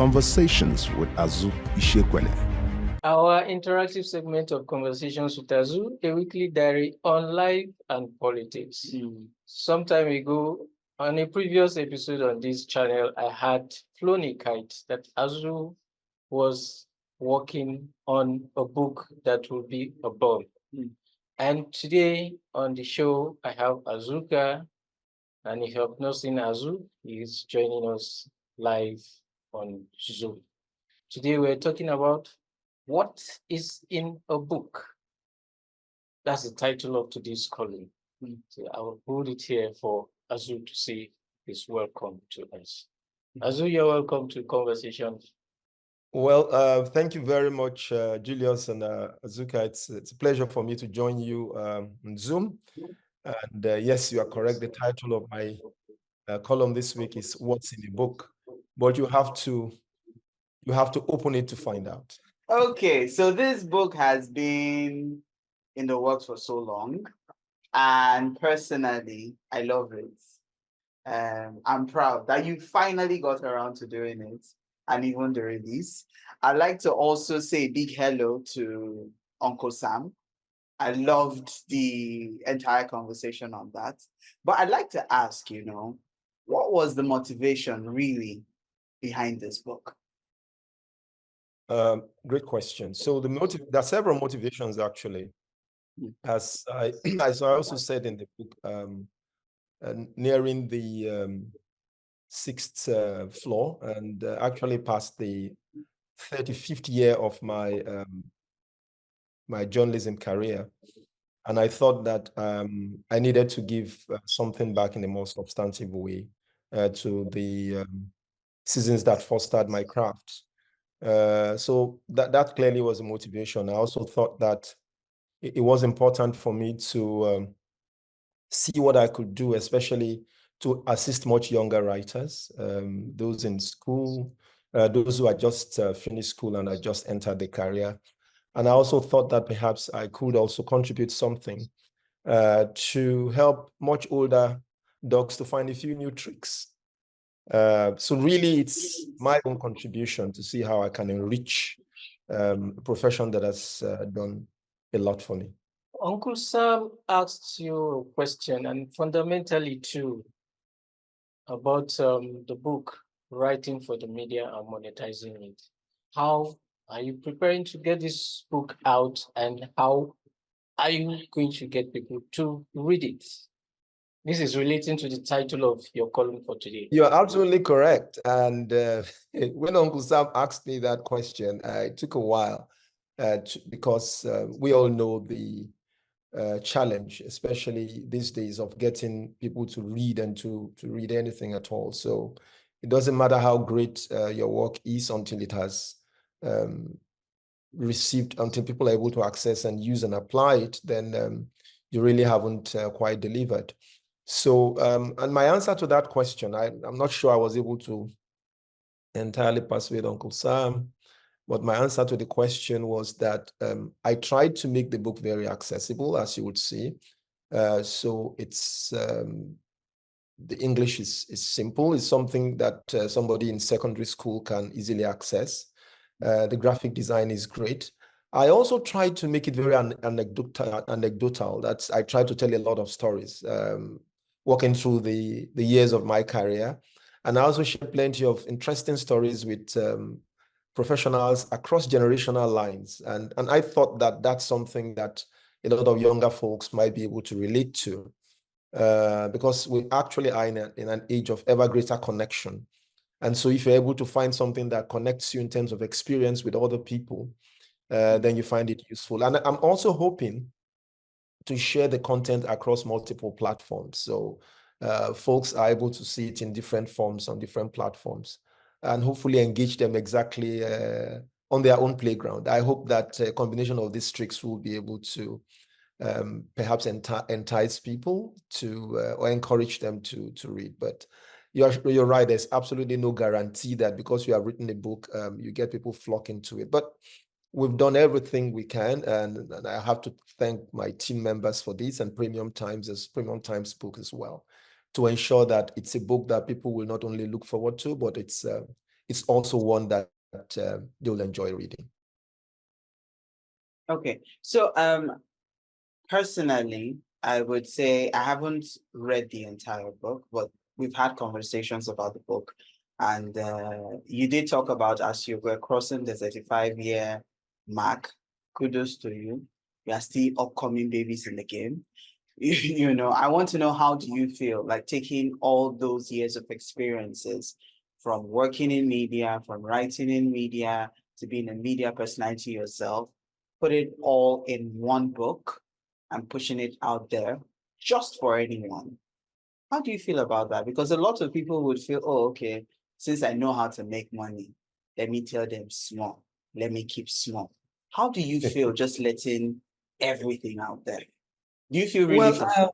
Conversations with Azu Ishekwele. Our interactive segment of Conversations with Azu, a weekly diary on life and politics. Some time ago, on a previous episode on this channel, I had flown a kite that Azu was working on a book that will be a bomb. And today on the show, I have Azuka, and if you have not seen Azu, he is joining us live on Zoom. Today we're talking about what is in a book. That's the title of today's column. So I will hold it here for Azu to say his welcome to us. Azu, you're welcome to Conversations. Well, thank you very much, Julius and Azuka. It's a pleasure for me to join you on Zoom. And yes, you are correct. The title of my column this week is "What's in the Book," but you have to open it to find out. Okay, so this book has been in the works for so long, and personally, I love it. I'm proud that you finally got around to doing it, and even the release. I'd like to also say a big hello to Uncle Sam. I loved the entire conversation on that. But I'd like to ask, what was the motivation really behind this book? Great question. So there are several motivations actually. As I also said in the book, nearing the sixth floor and actually past the 35th year of my my journalism career, and I thought that I needed to give something back in a more substantive way to the seasons that fostered my craft. So that clearly was a motivation. I also thought that it was important for me to see what I could do, especially to assist much younger writers, those in school, those who had just finished school and had just entered the career. And I also thought that perhaps I could also contribute something to help much older dogs to find a few new tricks. So really, it's my own contribution to see how I can enrich a profession that has done a lot for me. Uncle Sam asked you a question, and fundamentally too, about the book, Writing for the Media and Monetizing It. How are you preparing to get this book out, and how are you going to get people to read it? This is relating to the title of your column for today. You're absolutely correct. And when Uncle Sam asked me that question, it took a while because we all know the challenge, especially these days, of getting people to read and to read anything at all. So it doesn't matter how great your work is until it has received, until people are able to access and use and apply it, then you really haven't quite delivered. So, and my answer to that question, I'm not sure I was able to entirely persuade Uncle Sam, but my answer to the question was that I tried to make the book very accessible, as you would see. So it's, the English is simple. It's something that somebody in secondary school can easily access. The graphic design is great. I also tried to make it very anecdotal. That's, I tried to tell a lot of stories, walking through the years of my career. And I also shared plenty of interesting stories with professionals across generational lines. And I thought that that's something that a lot of younger folks might be able to relate to, because we actually are in an age of ever greater connection. And so if you're able to find something that connects you in terms of experience with other people, then you find it useful. And I'm also hoping to share the content across multiple platforms. So folks are able to see it in different forms on different platforms and hopefully engage them exactly on their own playground. I hope that a combination of these tricks will be able to perhaps entice people to or encourage them to read. But you're right, there's absolutely no guarantee that because you have written a book, you get people flocking to it. But we've done everything we can, and I have to thank my team members for this, and Premium Times book as well, to ensure that it's a book that people will not only look forward to, but it's it's also one that they'll enjoy reading. Okay, so personally, I would say I haven't read the entire book, but we've had conversations about the book. And you did talk about, as you were crossing the 35-year mark, kudos to you. You are still upcoming babies in the game. You know, I want to know, how do you feel like taking all those years of experiences from working in media, from writing in media, to being a media personality yourself, put it all in one book and pushing it out there just for anyone? How do you feel about that? Because a lot of people would feel, oh, okay, since I know how to make money, let me tell them small, let me keep small. How do you feel just letting everything out there? Do you feel really fulfilled?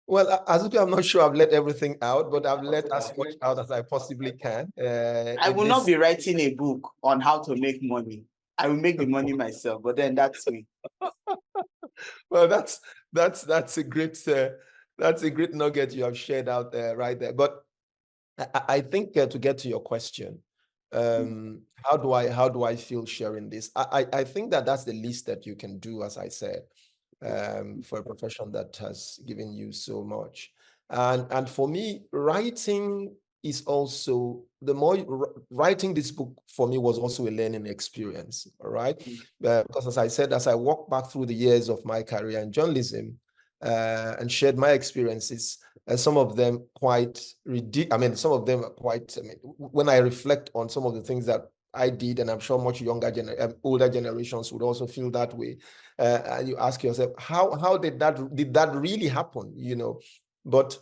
Well, Azuki, I'm not sure I've let everything out, but I've let as much out as I possibly can. I will not be writing a book on how to make money. I will make the money myself, but then that's me. Well, that's a great nugget you have shared out there, right there. But I think to get to your question, how do I feel sharing this? I think that's the least that you can do, as I said, for a profession that has given you so much. And for me, writing is also, the more writing this book for me was also a learning experience, all right? Because as I said, as I walk back through the years of my career in journalism and shared my experiences, some of them quite ridiculous. I mean, some of them are quite, when I reflect on some of the things that I did, and I'm sure much older generations would also feel that way. And you ask yourself, how did that really happen? You know, but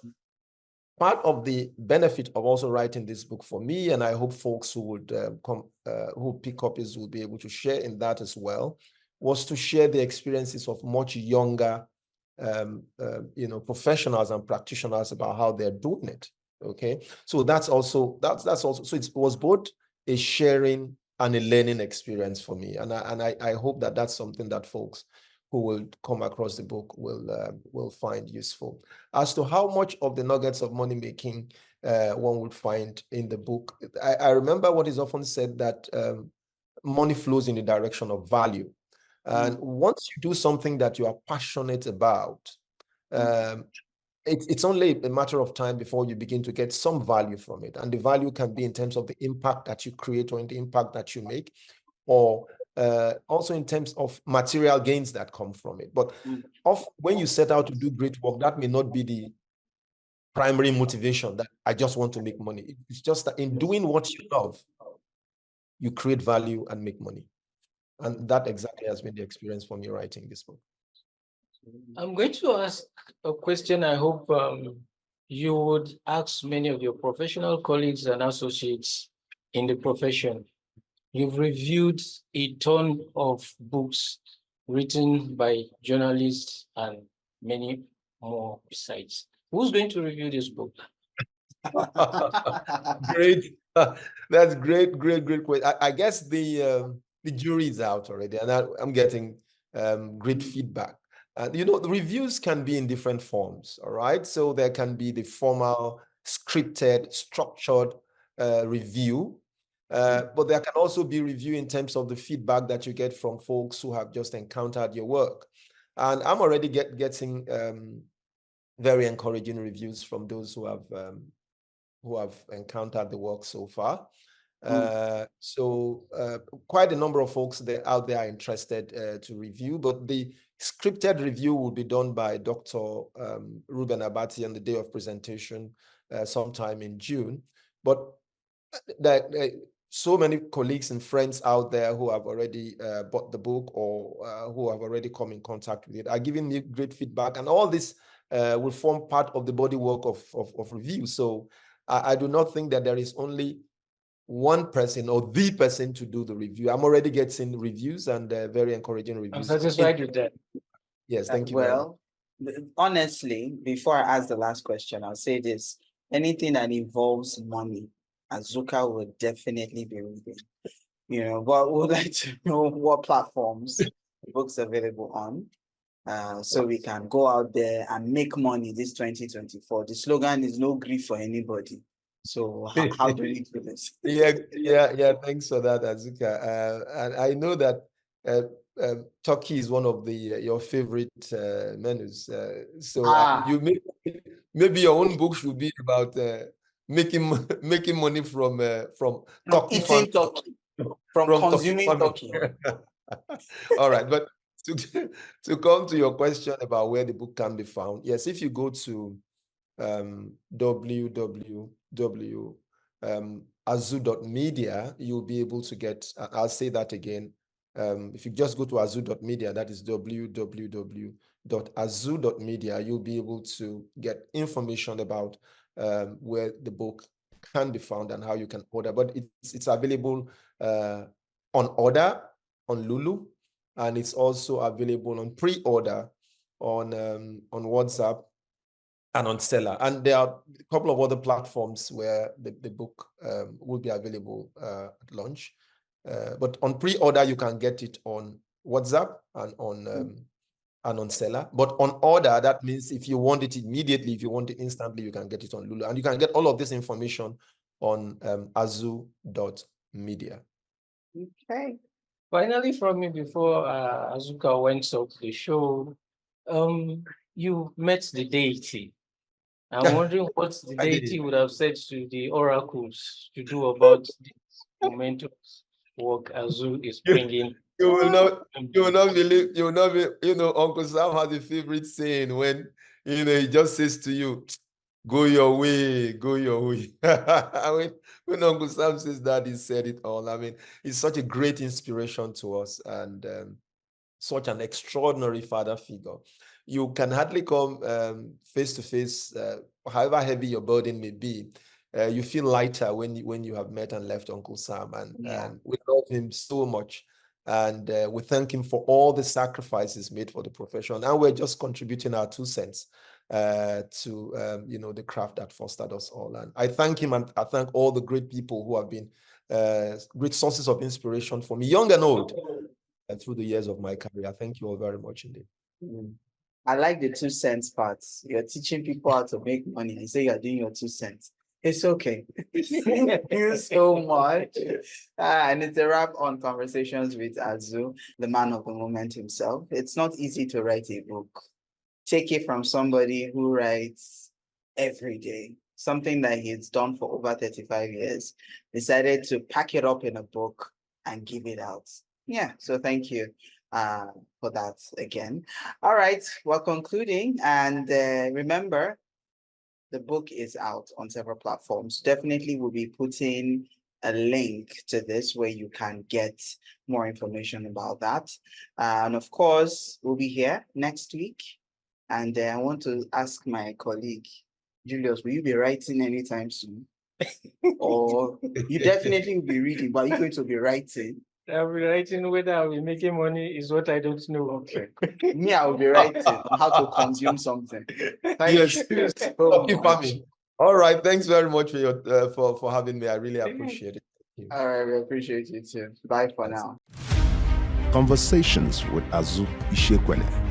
part of the benefit of also writing this book for me, and I hope folks who would who pick copies will be able to share in that as well, was to share the experiences of much younger professionals and practitioners about how they're doing it. Okay, so that's also so it was both a sharing and a learning experience for me, and I hope that that's something that folks who will come across the book will find useful. As to how much of the nuggets of money making one would find in the book, I remember what is often said, that money flows in the direction of value. And once you do something that you are passionate about, it's only a matter of time before you begin to get some value from it. And the value can be in terms of the impact that you create or in the impact that you make, or also in terms of material gains that come from it. But when you set out to do great work, that may not be the primary motivation, that I just want to make money. It's just that in doing what you love, you create value and make money. And that exactly has been the experience for me writing this book. I'm going to ask a question I hope you would ask many of your professional colleagues and associates in the profession. You've reviewed a ton of books written by journalists and many more besides. Who's going to review this book? Great. That's great question. I guess the jury is out already, and I'm getting great feedback. The reviews can be in different forms, all right? So there can be the formal, scripted, structured review, but there can also be review in terms of the feedback that you get from folks who have just encountered your work. And I'm already getting very encouraging reviews from those who have encountered the work so far. So quite a number of folks out there are interested to review, but the scripted review will be done by Dr. Ruben Abati on the day of presentation sometime in June. But so many colleagues and friends out there who have already bought the book or who have already come in contact with it are giving me great feedback, and all this will form part of the bodywork of review. So I do not think that there is only one person or the person to do the review. I'm already getting reviews, and very encouraging reviews. I'm satisfied with that. Yes, thank you very much. Honestly, before I ask the last question, I'll say this: anything that involves money, Azuka will definitely be reading. But we'd like to know what platforms the book's available on, so we can go out there and make money this 2024. The slogan is "No grief for anybody." So how do we do this? Yeah. Thanks for that, Azuka. And I know that turkey is one of your favorite menus. So you maybe your own book should be about making money from turkey eating turkey, from consuming turkey. All right, but to come to your question about where the book can be found, yes, if you go to www.azu.media, you'll be able to get, I'll say that again. If you just go to azu.media, that is www.azu.media, you'll be able to get information about where the book can be found and how you can order. But it's available on order on Lulu, and it's also available on pre-order on WhatsApp and on Seller. And there are a couple of other platforms where the book will be available at launch. But on pre-order, you can get it on WhatsApp and on Seller. But on order, that means if you want it immediately, if you want it instantly, you can get it on Lulu. And you can get all of this information on azu.media. Okay. Finally, from me before Azuka went up the show, you met the deity. I'm wondering what the deity would have said to the oracles to do about this momentous work Azu is bringing. You will not believe, Uncle Sam has a favorite saying when, he just says to you, go your way, go your way. When Uncle Sam says that, he said it all. I mean, he's such a great inspiration to us and such an extraordinary father figure. You can hardly come face to face, however heavy your burden may be. You feel lighter when you have met and left Uncle Sam, and we love him so much. And we thank him for all the sacrifices made for the profession. And we're just contributing our 2 cents to the craft that fostered us all. And I thank him, and I thank all the great people who have been great sources of inspiration for me, young and old, through the years of my career. Thank you all very much indeed. I like the 2 cents parts. You're teaching people how to make money. I say you're doing your 2 cents. It's okay. Thank you so much. And it's a wrap on Conversations with Azu, the man of the moment himself. It's not easy to write a book. Take it from somebody who writes every day, something that he's done for over 35 years, decided to pack it up in a book and give it out. Yeah, so thank you for that again. All right, we're concluding, and remember, the book is out on several platforms. Definitely we'll be putting a link to this where you can get more information about that. And of course, we'll be here next week. And I want to ask my colleague, Julius, will you be writing anytime soon? Or you definitely will be reading, but you're going to be writing. I'll be writing whether I'll be making money is what I don't know. Okay. Me, I will be writing on how to consume something. Thank you so much. All right. Thanks very much for having me. I really appreciate it. All right. We appreciate you too. Bye for now. Conversations with Azu Ishekwene.